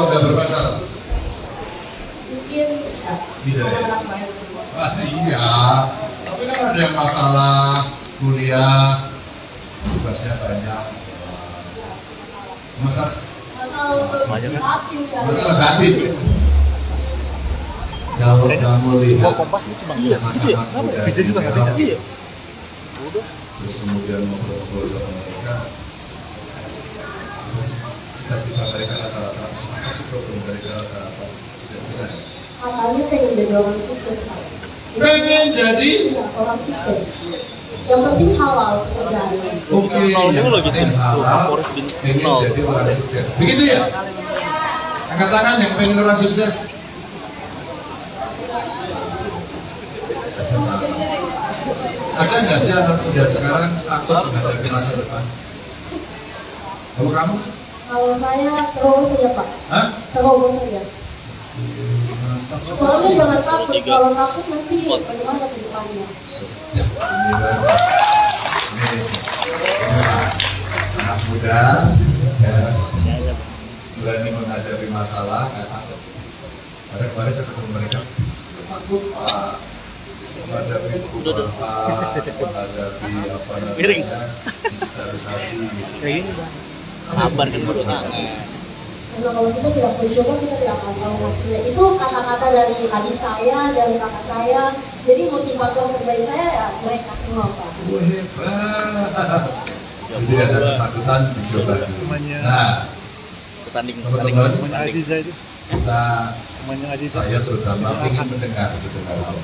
Atau nggak bermasalah? Mungkin Tidak ya? anak baik semua. Iya, tapi kan ada yang masalah kuliah, tugasnya banyak, masalah batin. Kalau kamu lihat anak-anak muda juga nggak bisa. Terus kemudian ngobrol-ngobrol sama mereka, cita-cita mereka rata-rata, apa sih problem mereka rata-rata? Katanya pengen jadi orang sukses, Pak. Pengen jadi orang sukses. Yang penting halal kerjaan. Oke, yang penting halal, pengen jadi orang sukses. Begitu ya? Angkat tangan yang pengen orang sukses. Ada nggak sih anak muda sekarang takut menghadapi masa depan? Kalau kamu? Kalau saya terus saja, Pak. Hah? Terus saja. Soalnya jangan takut. Kalau takut nanti bagaimana ke depannya? Ya, ini anak muda ya, berani menghadapi masalah, nggak takut. Pada kemarin saya ketemu mereka, takut Pak, menghadapi perubahan, menghadapi apa namanya, digitalisasi. Kayak gini bang. Sabar kan baru tangan. Karena kalau kita tidak mencoba, kita tidak akan tahu hasilnya. Itu kata-kata dari adik saya, dari kakak saya. Jadi motivator terbaik saya ya mereka semua, Pak. Wah, hebat. Jadi ada ketakutan dicoba. Nah, teman-teman, kita, saya terutama ingin mendengar sebenarnya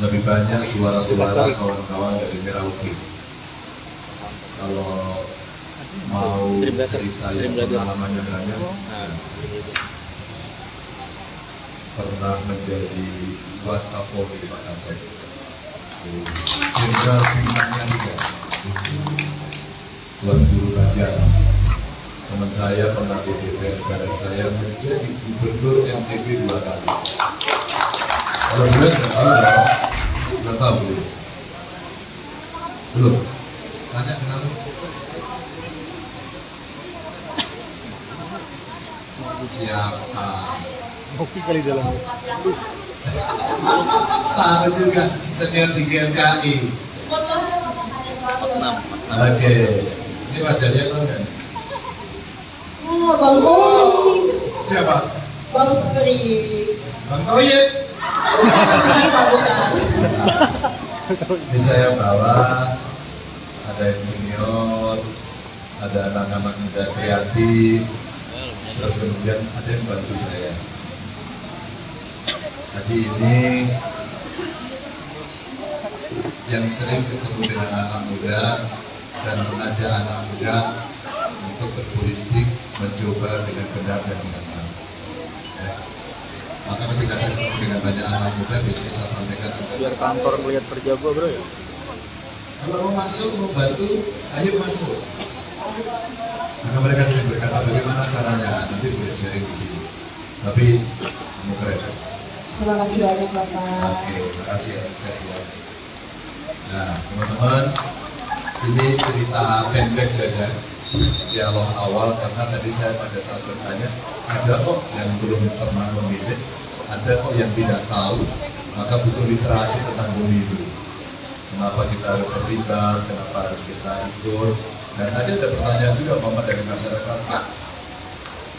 lebih banyak suara-suara kawan-kawan dari Merauke. Kalau mau cerita yang pengalamannya banyak, pernah menjadi Wakapolri Pak Gatot, Jenderal bintangnya 3, Tuan Guru Raja, teman saya pernah di DPR, dan saya menjadi Gubernur NTB 2 kali. Kalau gue sudah tahu dong, sudah tahu belum? Tanya kenapa? Siapa? Kopi kali dalam. Tahu juga senior di GMKI. Oke, ini wajahnya tahu kan? Oh, Bang Koyi. Siapa? Bang Peri. Bang Toyib. Bukan. Ini saya bawa ada yang senior, ada anak-anak muda kreatif, terus kemudian ada yang bantu saya. Haji ini yang sering ketemu dengan anak muda dan mengajak anak muda untuk berpolitik, mencoba dengan benar dan dengan benar. Ya. Maka ketika saya ketemu dengan banyak anak muda, biasanya saya sampaikan seperti Biar kantor melihat kerja gua bro ya. kalau mau masuk, mau bantu, ayo masuk. Maka mereka sering berkata bagaimana caranya, nanti boleh sharing di sini. Tapi kamu keren. Terima kasih banyak, Bapak. Oke, terima kasih ya, sukses ya. Nah, teman-teman, ini cerita pendek saja dialog awal, karena tadi saya pada saat bertanya, ada kok yang belum pernah memilih, ada kok yang tidak tahu, maka butuh literasi tentang pemilu. Kenapa kita harus terlibat, kenapa harus kita ikut. Dan tadi ada pertanyaan juga Bapak dari masyarakat, Pak,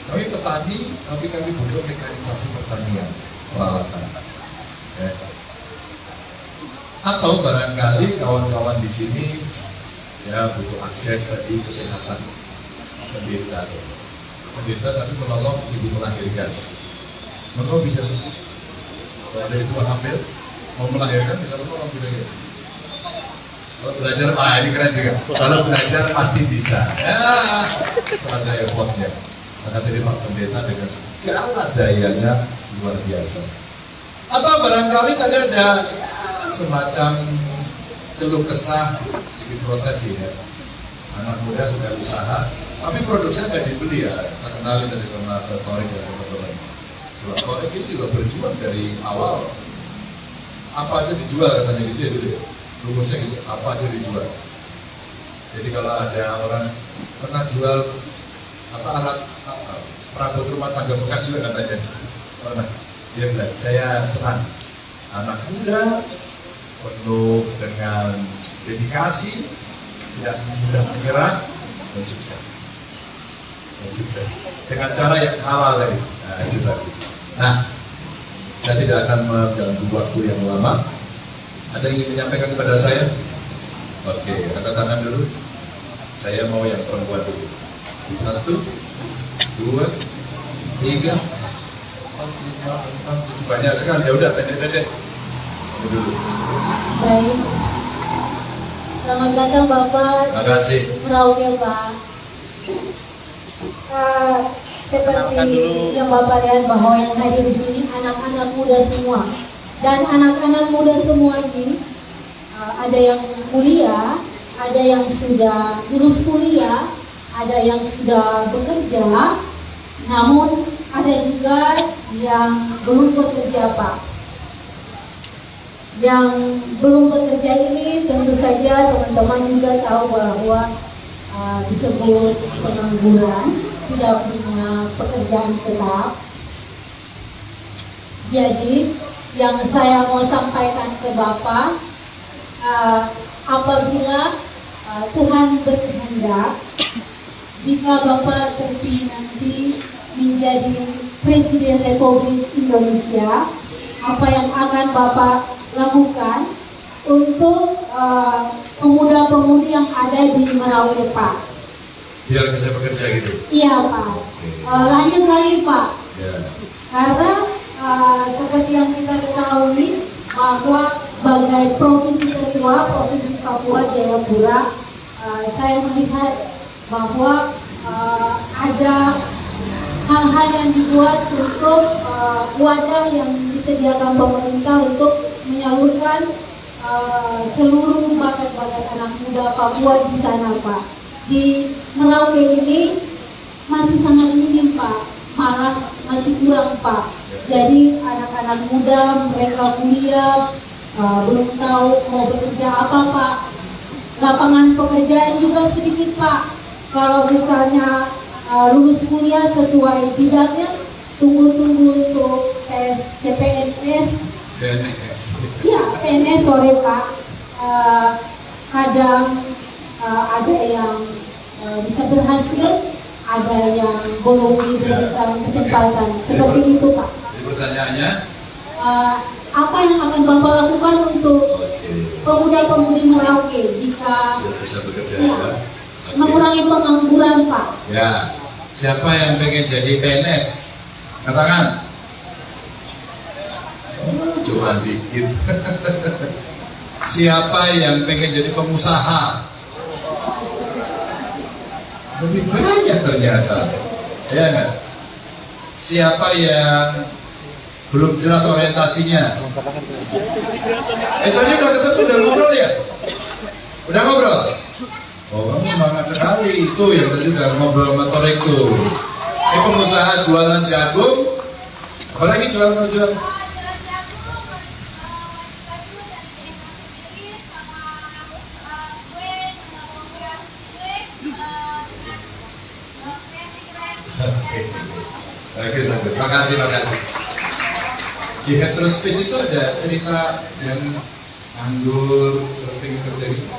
kami petani, tapi kami butuh mekanisasi pertanian, peralatan. Ya. Atau barangkali kawan-kawan di sini ya butuh akses tadi kesehatan, penderita tapi menolong ibu melahirkan. Maka bisa, kalau ada ibu hamil mau melahirkan bisa menolong juga. Kalau belajar, ini keren juga. Kalau belajar pasti bisa. Ya, serada effortnya. Maka tadi Pak Pendeta dengan segala dayanya luar biasa. Atau barangkali tadi ada semacam keluh kesah, sedikit protes ya. Anak muda sudah usaha, tapi produksinya nggak dibeli ya. Saya kenalin tadi sama Torik dan teman-teman. Torik ini juga berjuang dari awal. Apa aja dijual katanya gitu ya dulu. Rumusnya gitu, apa aja dijual. Jadi kalau ada orang pernah jual apa alat perabot rumah tangga bekas juga katanya. Pernah. Dia bilang, saya senang anak muda penuh dengan dedikasi, tidak mudah menyerah dan sukses. Dan sukses dengan cara yang halal tadi. Nah, itu bagus. Nah, saya tidak akan mengganggu waktu yang lama. Ada yang ingin menyampaikan kepada saya? Oke, angkat tangan dulu. Saya mau yang perempuan dulu. 1, 2, 3, 4, 5, 6, 7. Banyak sekali. Ya udah, pendek-pendek. Kamu dulu. Baik. Selamat datang Bapak. Terima kasih. Merauke Pak. Seperti yang Bapak lihat bahwa yang hadir di sini anak-anak muda semua. Dan anak-anak muda semua ini ada yang kuliah, ada yang sudah lulus kuliah, ada yang sudah bekerja, namun ada juga yang belum bekerja Pak. Yang belum bekerja ini tentu saja teman-teman juga tahu bahwa disebut pengangguran, tidak punya pekerjaan tetap. Jadi yang saya mau sampaikan ke Bapak, apabila Tuhan berkehendak, jika Bapak terpilih nanti menjadi Presiden Republik Indonesia, apa yang akan Bapak lakukan untuk pemuda-pemudi yang ada di Merauke Pak? Biar bisa bekerja gitu. Iya Pak. Lanjut lagi Pak. Ya. Karena seperti yang kita ketahui bahwa sebagai provinsi tertua, Provinsi Papua Jayapura, saya melihat bahwa ada hal-hal yang dibuat untuk wadah yang disediakan pemerintah untuk menyalurkan seluruh bakat-bakat anak muda Papua di sana Pak. Di Merauke ini masih sangat minim Pak, malah masih kurang Pak. Jadi anak-anak muda mereka kuliah belum tahu mau bekerja apa Pak. Lapangan pekerjaan juga sedikit Pak. Kalau misalnya lulus kuliah sesuai bidangnya, tunggu-tunggu untuk tes CPNS. PNS. Ya, PNS sore Pak. Kadang ada yang bisa berhasil, ada yang belum diberikan kesempatan. Seperti itu Pak. Jadi pertanyaannya, apa yang akan Bapak lakukan untuk pemuda-pemudi Merauke jika biar bisa bekerja ya, ya. mengurangi pengangguran Pak? Ya, siapa yang pengen jadi PNS? Katakan. Cuma dikit. Siapa yang pengen jadi pengusaha? Lebih banyak ternyata. Ya nggak? Siapa yang belum jelas orientasinya? Tadi udah ketemu, udah ngobrol ya? Udah ngobrol? Oh, kamu semangat sekali. Itu yang tadi udah ngobrol sama Torek tuh. Ini pengusaha jualan jagung. Apalagi jualan. Bagus. Makasih. Di Heterospace itu ada cerita yang nganggur terus pengen kerja gitu.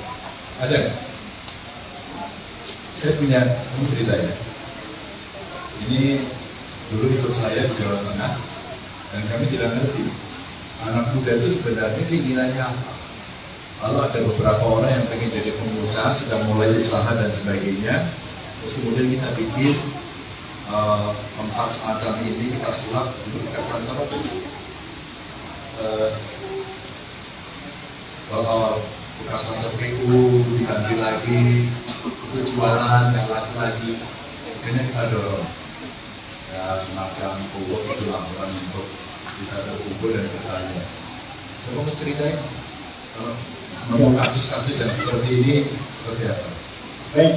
Ada nggak? Saya punya, kamu cerita ya. Ini dulu ikut saya di Jawa Tengah dan kami tidak ngerti anak muda itu sebenarnya keinginannya apa. Lalu ada beberapa orang yang pengen jadi pengusaha, sudah mulai usaha dan sebagainya. Terus kemudian kita bikin tempat semacam ini, kita sulap untuk dikasih apa tuh? Kalau bekas kantor PU diganti lagi, itu jualan yang lagi, akhirnya kita dorong ya semacam kumpul itu laporan untuk bisa berkumpul dan bertanya. Coba mau ceritain kalau mau kasus-kasus yang seperti ini seperti apa? Baik,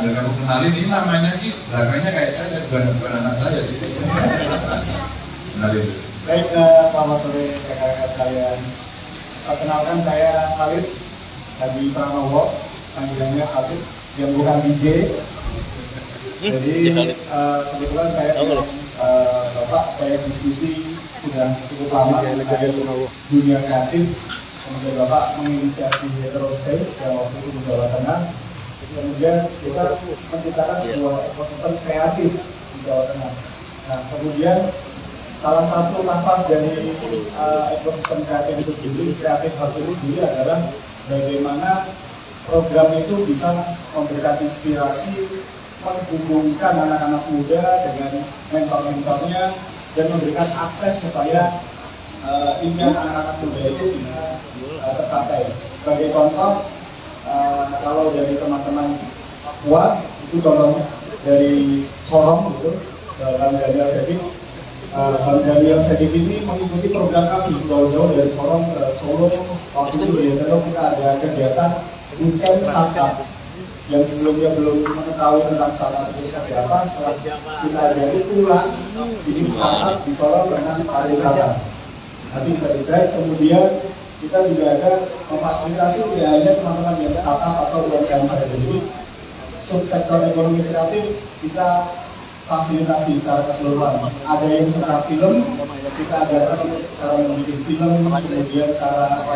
Dan kamu kenalin ini namanya sih belakangnya kayak saya, bukan anak saya sih. Kenalin. baik, selamat sore rekan-rekan sekalian. Perkenalkan saya Khalid Hadi Pranowo, panggilannya Khalid, yang bukan DJ. Jadi kebetulan saya dengan Bapak kayak diskusi sudah cukup lama mengenai dunia kreatif. Kemudian Bapak menginisiasi Heterospace yang waktu itu di Jawa Tengah. Kemudian kita menciptakan sebuah ekosistem kreatif di Jawa Tengah. Nah, kemudian salah satu nafas dari ekosistem kreatif itu sendiri, kreatif hub itu sendiri adalah bagaimana program itu bisa memberikan inspirasi, menghubungkan anak-anak muda dengan mentor-mentornya dan memberikan akses supaya impian anak-anak muda itu bisa tercapai. Sebagai contoh, kalau dari teman-teman Papua itu contoh dari Sorong gitu, Bang Daniel Sedik. Bang Daniel Sedik ini mengikuti program kami jauh-jauh dari Sorong ke Solo. Waktu itu di Ntero kita ada kegiatan bootcamp startup yang sebelumnya belum mengetahui tentang startup itu seperti apa. Setelah kita jadi pulang bikin startup di Sorong dengan pariwisata. Nanti bisa dicek. Kemudian kita juga ada memfasilitasi tidak hanya teman-teman yang startup atau UMKM saja. Jadi subsektor ekonomi kreatif kita fasilitasi secara keseluruhan. Ada yang suka film, kita ajarkan cara membuat film, kemudian cara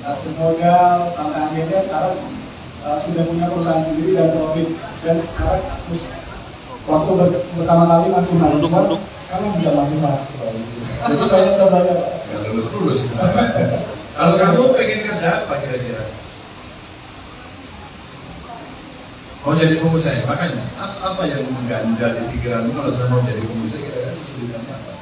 kasih modal, sampai akhirnya sekarang sudah punya perusahaan sendiri dan profit. Dan sekarang terus waktu pertama kali masih mahasiswa, sekarang juga masih mahasiswa. Jadi banyak contohnya. Ya lulus. Kalau kamu pengen kerja apa kira-kira? Mau jadi pengusaha, makanya apa yang mengganjal di pikiranmu kalau saya mau jadi pengusaha kira-kira kesulitannya apa?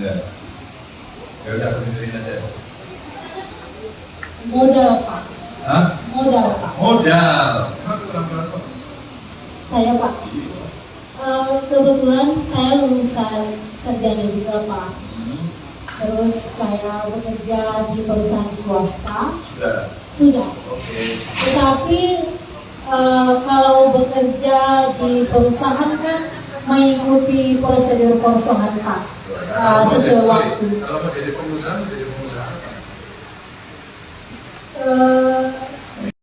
Ya. Ya udah tunjukin aja. Modal Pak. Hah? Modal Pak. Modal. Emang keterampilan apa? Saya Pak. Kebetulan saya lulusan sarjana juga Pak. Terus saya bekerja di perusahaan swasta. Sudah. Oke. Tetapi kalau bekerja di perusahaan kan mengikuti prosedur kosongan Pak. Sesuai waktu. Kalau mau jadi pengusaha apa?